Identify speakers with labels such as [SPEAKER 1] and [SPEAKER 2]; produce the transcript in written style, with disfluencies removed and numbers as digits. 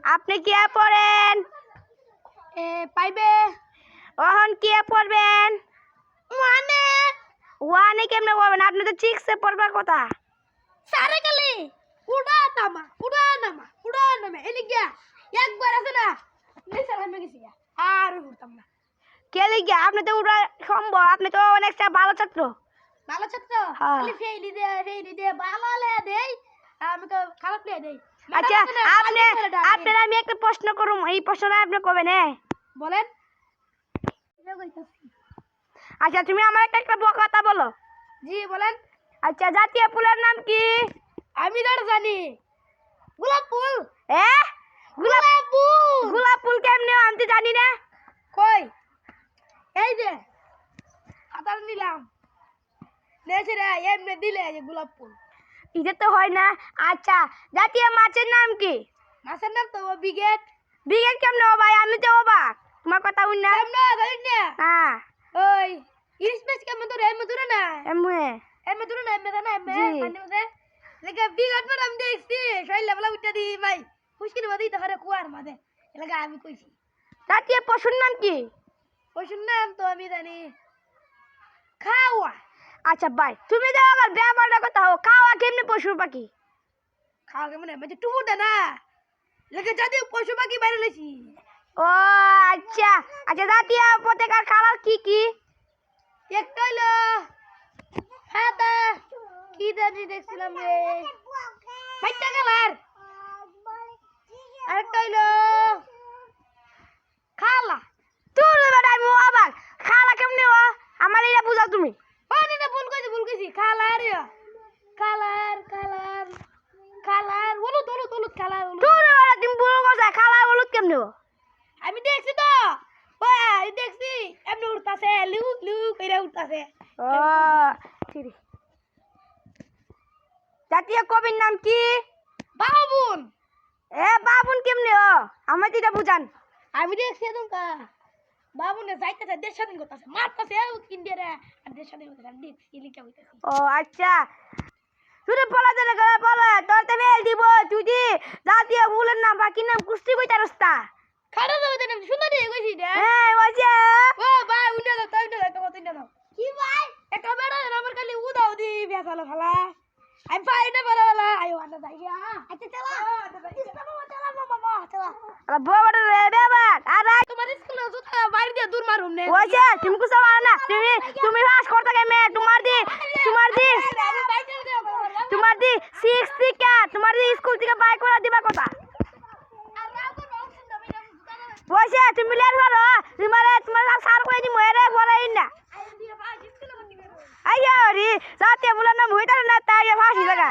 [SPEAKER 1] আপনি কি পড়েন?
[SPEAKER 2] পাইবে
[SPEAKER 1] ওহন কি পড়বেন?
[SPEAKER 2] মানে
[SPEAKER 1] ওয়ানে কেমনে পড়বেন? আপনি তো সিক্সে পড়বার কথা।
[SPEAKER 2] সারে গেলি উড়া নামা এলি গিয়া একবার আছে না নেশা নামে গেছি আর উঠতাম না।
[SPEAKER 1] কে লিখে? আপনি তো উড়া সম্ভব, আপনি তো অনেকটা ভালো ছাত্র।
[SPEAKER 2] ভালো ছাত্র
[SPEAKER 1] হ্যাঁ।
[SPEAKER 2] খালি ফেইলি দে ভালো লে দেই আমি তো খারাপ লে দেই।
[SPEAKER 1] আচ্ছা আপনার আমি একটা প্রশ্ন করুম, এই প্রশ্নটা আপনি করবেন।
[SPEAKER 2] বলেন।
[SPEAKER 1] আচ্ছা তুমি আমার একটা কথা বলো।
[SPEAKER 2] জি বলেন।
[SPEAKER 1] আচ্ছা জাতীয় ফুলের নাম কি?
[SPEAKER 2] আমি তো জানি গোলাপ ফুল।
[SPEAKER 1] গোলাপ ফুল। গোলাপ ফুল কেমনে আমি তো জানি না।
[SPEAKER 2] কই এই যে আদার নিলাম নেছরে এমনে দিলে যে গোলাপ ফুল
[SPEAKER 1] এটা তো হয় না। আচ্ছা জাতীয় মাছের নাম কি?
[SPEAKER 2] মাছের নাম তো বিগেট।
[SPEAKER 1] বিগেট কেমনে ও ভাই? আমি তো অবাক তোমার কথা শুন না।
[SPEAKER 2] কেমনে জানিস না?
[SPEAKER 1] হ্যাঁ
[SPEAKER 2] ওই ইলিশ মাছ কেমন ধরে এমন ধরে না
[SPEAKER 1] এমনে
[SPEAKER 2] এমন ধরে না এমন না এমন
[SPEAKER 1] জি।
[SPEAKER 2] মানে মধ্যে লেগে বিগেট মানে আমি দেখছি শৈলা বলা উঠা দি ভাই মুশকিল মধ্যে তো হরে কুয়ার মধ্যে এলাকা আমি কইছি।
[SPEAKER 1] জাতীয় পশুর নাম কি?
[SPEAKER 2] পশুর নাম তো আমি জানি খাওয়া।
[SPEAKER 1] আচ্ছা ভাই তুমি তো আবার ব্যাপারটা কথা হো, খাওয়া কেমনে পশু পাখি?
[SPEAKER 2] খাওয়া কেমন মানে টুকুটা না লেগে যদি পশু পাখি বাইরে লেছি।
[SPEAKER 1] ও আচ্ছা আচ্ছা জাতীয় পতাকার কালার কি কি?
[SPEAKER 2] একটা হইলো হাতা কি জানি দেখছিলাম রে ফাইটা কালার। আরেকটা হইলো খালা।
[SPEAKER 1] তোর বেটা আমি অবাক, খালা কেমনে ও? আমার এটা বুঝাও তুমি।
[SPEAKER 2] পানি না ভুল কইছি কালার কালার কালার কালার হলুদ হলুদ হলুদ কালার হলুদ।
[SPEAKER 1] তোর বেটা তুমি ভুল করছ, খালা হলুদ কেমনে ও?
[SPEAKER 2] আমি দেখছি তো ওই দেখছি এমনি উঠতাছে লুক লুক কইরা উঠতাছে।
[SPEAKER 1] ও ঠিক। জাতীয় কবির নাম কি?
[SPEAKER 2] বাবুন।
[SPEAKER 1] বাবুন কেমনে ও? আমার এটা বুঝান।
[SPEAKER 2] আমি দেখছি তোমরা বাবুনে যাইতেছে দেশ স্বাধীন করতেছে মারতেছে ইন্ডিয়ারে আর দেশ স্বাধীন করতেছে আমি দেখছি লিখা হইতেছে।
[SPEAKER 1] ও আচ্ছা শুধু পড়া চলে গেলে বলো তোর তো মেল দিব তুই জাতীয় ফুলের নাম বাকি নাম কুস্তি কইতা রাস্তা।
[SPEAKER 2] খাড়া দাও দেন সুন্দর দিয়ে কইছি রে।
[SPEAKER 1] বলছে
[SPEAKER 2] ও ভাই উঠে দাও তাই দাও একটা কথা দাও কি ভাই একটা বেড়া দেন আমার খালি উদাও দি বেসালো খালা আমি ফাইটা বড় বলা আয়ো আটা যাই গিয়া আচ্ছা চলা চলা
[SPEAKER 1] আরে বাবা রে বাবা আরে
[SPEAKER 2] তোমার স্কুলে জুতা বাইরে দিয়ে দূর মারুম নে
[SPEAKER 1] বলছে তুমি কুছ মারো না, তুমি পাস করতে গে মে তোমার দি 6 থেকে তোমার দি স্কুল থেকে বাই করে দিবা কথা। বলছে তুমি লেট করো তোমার সার করে দি মরে পড়াই না। আইয়া রে জাতীয় ফুলের নাম হইতারে না তাই ফাঁসি জায়গা।